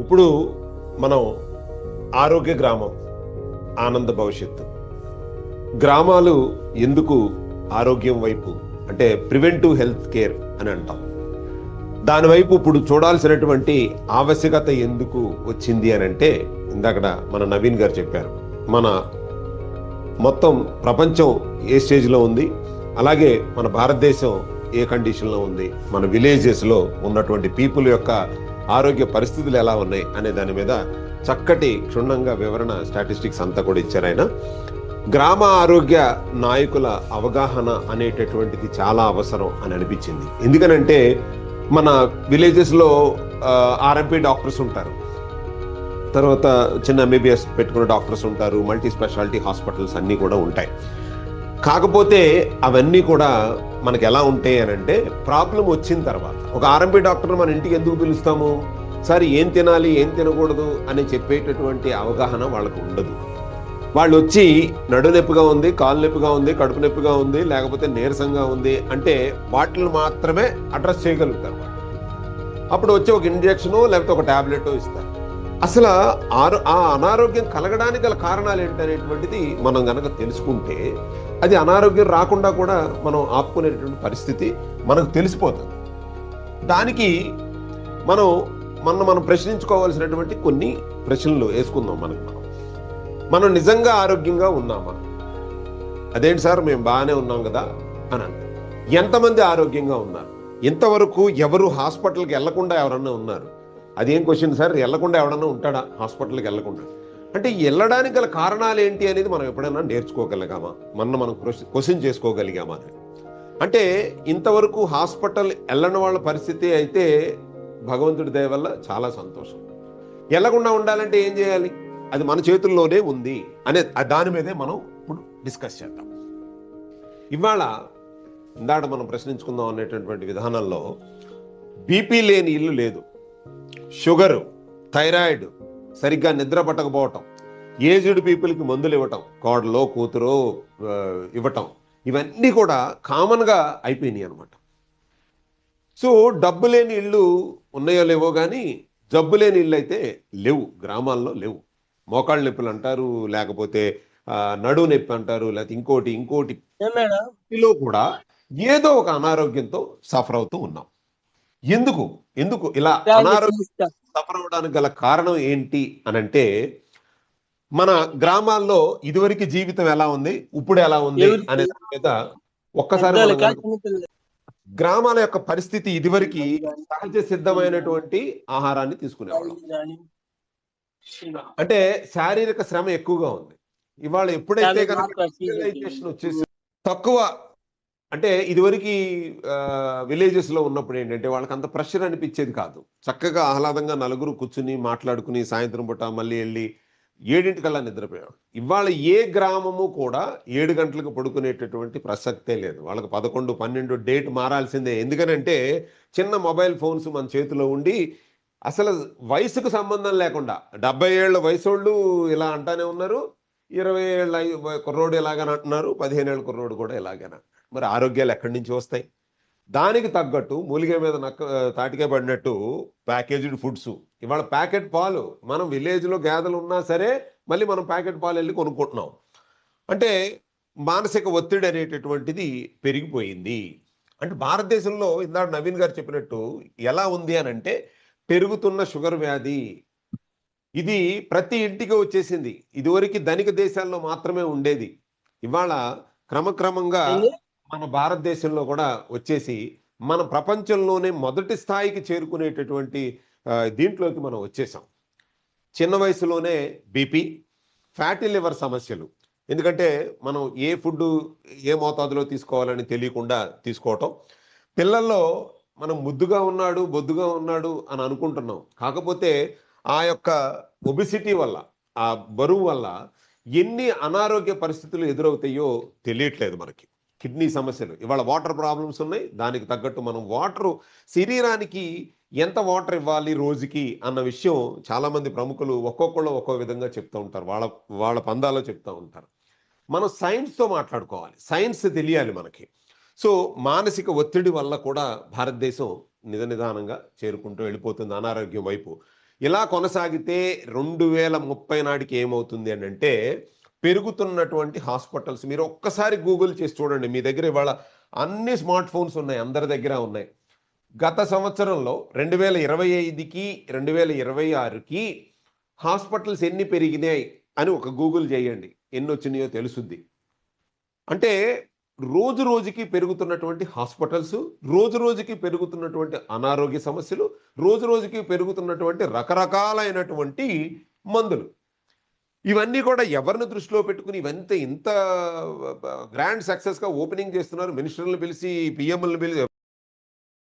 ఇప్పుడు మనం ఆరోగ్య గ్రామం, ఆనంద భవిష్యత్తు. గ్రామాలు ఎందుకు ఆరోగ్యం వైపు అంటే ప్రివెంటివ్ హెల్త్ కేర్ అని అంటాం. దాని వైపు ఇప్పుడు చూడాల్సినటువంటి ఆవశ్యకత ఎందుకు వచ్చింది అని అంటే, ఇందాక మన నవీన్ గారు చెప్పారు, మన మొత్తం ప్రపంచం ఏ స్టేజ్లో ఉంది, అలాగే మన భారతదేశం ఏ కండిషన్లో ఉంది, మన విలేజెస్లో ఉన్నటువంటి పీపుల్ యొక్క ఆరోగ్య పరిస్థితులు ఎలా ఉన్నాయి అనే దాని మీద చక్కటి క్షుణ్ణంగా వివరణ స్టాటిస్టిక్స్ అంతా కూడా ఇచ్చారు ఆయన. గ్రామ ఆరోగ్య నాయకుల అవగాహన అనేటటువంటిది చాలా అవసరం అని అనిపించింది. ఎందుకనంటే మన విలేజెస్లో ఆర్ఎంపీ డాక్టర్స్ ఉంటారు, తర్వాత చిన్న ఎంబీబీఎస్ పెట్టుకున్న డాక్టర్స్ ఉంటారు, మల్టీ స్పెషాలిటీ హాస్పిటల్స్ అన్నీ కూడా ఉంటాయి. కాకపోతే అవన్నీ కూడా మనకి ఎలా ఉంటాయి అని అంటే, ప్రాబ్లం వచ్చిన తర్వాత ఒక ఆర్ఎంపీ డాక్టర్ మన ఇంటికి ఎందుకు పిలుస్తాము, సరే ఏం తినాలి ఏం తినకూడదు అని చెప్పేటటువంటి అవగాహన వాళ్ళకు ఉండదు. వాళ్ళు వచ్చి నడు నొప్పిగా ఉంది, కాలు నొప్పిగా ఉంది, కడుపు నొప్పిగా ఉంది, లేకపోతే నీరసంగా ఉంది అంటే వాటిని మాత్రమే అడ్రస్ చేయగలుగుతారు. అప్పుడు వచ్చి ఒక ఇంజెక్షను లేకపోతే ఒక టాబ్లెట్ ఇస్తారు. అసలు ఆ అనారోగ్యం కలగడానికి గల కారణాలు ఏంటనేటువంటిది మనం గనక తెలుసుకుంటే అది అనారోగ్యం రాకుండా కూడా మనం ఆపుకునేటువంటి పరిస్థితి మనకు తెలిసిపోతుంది. దానికి మనం ప్రశ్నించుకోవాల్సినటువంటి కొన్ని ప్రశ్నలు వేసుకుందాం. మనం నిజంగా ఆరోగ్యంగా ఉన్నామా? అదేంటి సార్ మేము బాగానే ఉన్నాం కదా అని అంటారు. ఎంతమంది ఆరోగ్యంగా ఉన్నారు? ఇంతవరకు ఎవరు హాస్పిటల్కి వెళ్లకుండా ఎవరన్నా ఉన్నారు? అదేం క్వశ్చన్ సార్, వెళ్లకుండా ఎవడన్నా ఉంటాడా హాస్పిటల్కి వెళ్లకుండా? అంటే వెళ్ళడానికి గల కారణాలు ఏంటి అనేది మనం ఎప్పుడైనా నేర్చుకోగలిగామా, మనం క్వశ్చన్ చేసుకోగలిగామా అని. అంటే ఇంతవరకు హాస్పిటల్ వెళ్ళని వాళ్ళ పరిస్థితి అయితే భగవంతుడి దయ వల్ల చాలా సంతోషం. వెళ్ళకుండా ఉండాలంటే ఏం చేయాలి? అది మన చేతుల్లోనే ఉంది అనే దాని మీదే మనం ఇప్పుడు డిస్కస్ చేద్దాం. ఇవాళ ఇందాక మనం ప్రశ్నించుకుందాం అనేటటువంటి విధానంలో బీపీ లేని ఇల్లు లేదు, షుగరు, థైరాయిడ్, సరిగ్గా నిద్ర పట్టకపోవటం, ఏజ్డ్ పీపుల్కి మందులు ఇవ్వటం, కోడలో కూతురో ఇవ్వటం, ఇవన్నీ కూడా కామన్గా అయిపోయినాయి అనమాట. సో డబ్బు లేని ఇళ్ళు ఉన్నాయో లేవో కానీ జబ్బు లేని ఇళ్ళు అయితే లేవు, గ్రామాల్లో లేవు. మోకాళ్ళ నొప్పులు అంటారు, లేకపోతే నడువు నొప్పి అంటారు, లేకపోతే ఇంకోటిలో కూడా ఏదో ఒక అనారోగ్యంతో సఫర్ అవుతూ ఉన్నాం. ఎందుకు ఇలా అనారోగ్యం సఫర్ అవడానికి గల కారణం ఏంటి అనంటే, మన గ్రామాల్లో ఇదివరకు జీవితం ఎలా ఉంది, ఇప్పుడు ఎలా ఉంది అనే దాని మీద ఒక్కసారి గ్రామాల యొక్క పరిస్థితి, ఇదివరకు సహజ సిద్ధమైనటువంటి ఆహారాన్ని తీసుకునేవాళ్ళం. అంటే శారీరక శ్రమ ఎక్కువగా ఉంది. ఇవాళ ఎప్పుడైతే కనుక వచ్చేసి తక్కువ, అంటే ఇదివరకు విలేజెస్ లో ఉన్నప్పుడు ఏంటంటే వాళ్ళకి అంత ప్రెషర్ అనిపించేది కాదు. చక్కగా ఆహ్లాదంగా నలుగురు కూర్చుని మాట్లాడుకుని సాయంత్రం పూట మళ్ళీ వెళ్ళి 7 నిద్రపోయాడు. ఇవాళ ఏ గ్రామము కూడా 7 గంటలకు పడుకునేటటువంటి ప్రసక్తే లేదు. వాళ్ళకి 11, 12 డేట్ మారాల్సిందే. ఎందుకనంటే చిన్న మొబైల్ ఫోన్స్ మన చేతిలో ఉండి అసలు వయసుకు సంబంధం లేకుండా 70 ఏళ్ల వయసోళ్ళు ఇలా అంటానే ఉన్నారు, 20 ఏళ్ళ కుర్రోడు ఇలాగని అంటున్నారు, 15 ఏళ్ళ కుర్రోడు కూడా ఇలాగన. మరి ఆరోగ్యాలు ఎక్కడి నుంచి వస్తాయి? దానికి తగ్గట్టు మూలిగే మీద తాటికే పడినట్టు ప్యాకేజ్డ్ ఫుడ్స్. ఇవాళ ప్యాకెట్ పాలు, మనం విలేజ్లో గేదెలు ఉన్నా సరే మళ్ళీ మనం ప్యాకెట్ పాలు వెళ్ళి కొనుక్కుంటున్నాం. అంటే మానసిక ఒత్తిడి అనేటటువంటిది పెరిగిపోయింది. అంటే భారతదేశంలో ఇందాక నవీన్ గారు చెప్పినట్టు ఎలా ఉంది అని అంటే, పెరుగుతున్న షుగర్ వ్యాధి ఇది ప్రతి ఇంటికి వచ్చేసింది. ఇదివరకు ధనిక దేశాల్లో మాత్రమే ఉండేది. ఇవాళ క్రమక్రమంగా మన భారతదేశంలో కూడా వచ్చేసి మన ప్రపంచంలోనే మొదటి స్థాయికి చేరుకునేటటువంటి దీంట్లోకి మనం వచ్చేసాం. చిన్న వయసులోనే బీపీ, ఫ్యాటీ లివర్ సమస్యలు. ఎందుకంటే మనం ఏ ఫుడ్ ఏ మోతాదులో తీసుకోవాలని తెలియకుండా తీసుకోవటం. పిల్లల్లో మనం ముద్దుగా ఉన్నాడు, బొద్దుగా ఉన్నాడు అని అనుకుంటున్నాం. కాకపోతే ఆ యొక్క ఒబిసిటీ వల్ల, ఆ బరువు వల్ల ఎన్ని అనారోగ్య పరిస్థితులు ఎదురవుతాయో తెలియట్లేదు మనకి. కిడ్నీ సమస్యలు, ఇవాళ వాటర్ ప్రాబ్లమ్స్ ఉన్నాయి. దానికి తగ్గట్టు మనం శరీరానికి ఎంత వాటర్ ఇవ్వాలి రోజుకి అన్న విషయం చాలామంది ప్రముఖులు ఒక్కొక్కళ్ళు ఒక్కో విధంగా చెప్తూ ఉంటారు, వాళ్ళ పందాలో చెప్తూ ఉంటారు. మనం సైన్స్తో మాట్లాడుకోవాలి, సైన్స్ తెలియాలి మనకి. సో మానసిక ఒత్తిడి వల్ల కూడా భారతదేశం నిదానంగా చేరుకుంటూ వెళ్ళిపోతుంది అనారోగ్యం వైపు. ఇలా కొనసాగితే 2030 నాటికి ఏమవుతుంది అని అంటే పెరుగుతున్నటువంటి హాస్పిటల్స్ మీరు ఒక్కసారి గూగుల్ చేసి చూడండి. మీ దగ్గర ఇవాళ అన్ని స్మార్ట్ ఫోన్స్ ఉన్నాయి, అందరి దగ్గర ఉన్నాయి. గత సంవత్సరంలో 2025కి 2026కి హాస్పిటల్స్ ఎన్ని పెరిగినాయి అని ఒక గూగుల్ చేయండి, ఎన్ని వచ్చినాయో తెలుసుద్ది. అంటే రోజు రోజుకి పెరుగుతున్నటువంటి హాస్పిటల్స్, రోజు రోజుకి పెరుగుతున్నటువంటి అనారోగ్య సమస్యలు, రోజు రోజుకి పెరుగుతున్నటువంటి రకరకాలైనటువంటి మందులు, ఇవన్నీ కూడా ఎవరిని దృష్టిలో పెట్టుకుని ఇవంతా ఇంత గ్రాండ్ సక్సెస్గా ఓపెనింగ్ చేస్తున్నారు. మినిస్టర్లను పిలిచి, పిఎంలను పిలిచి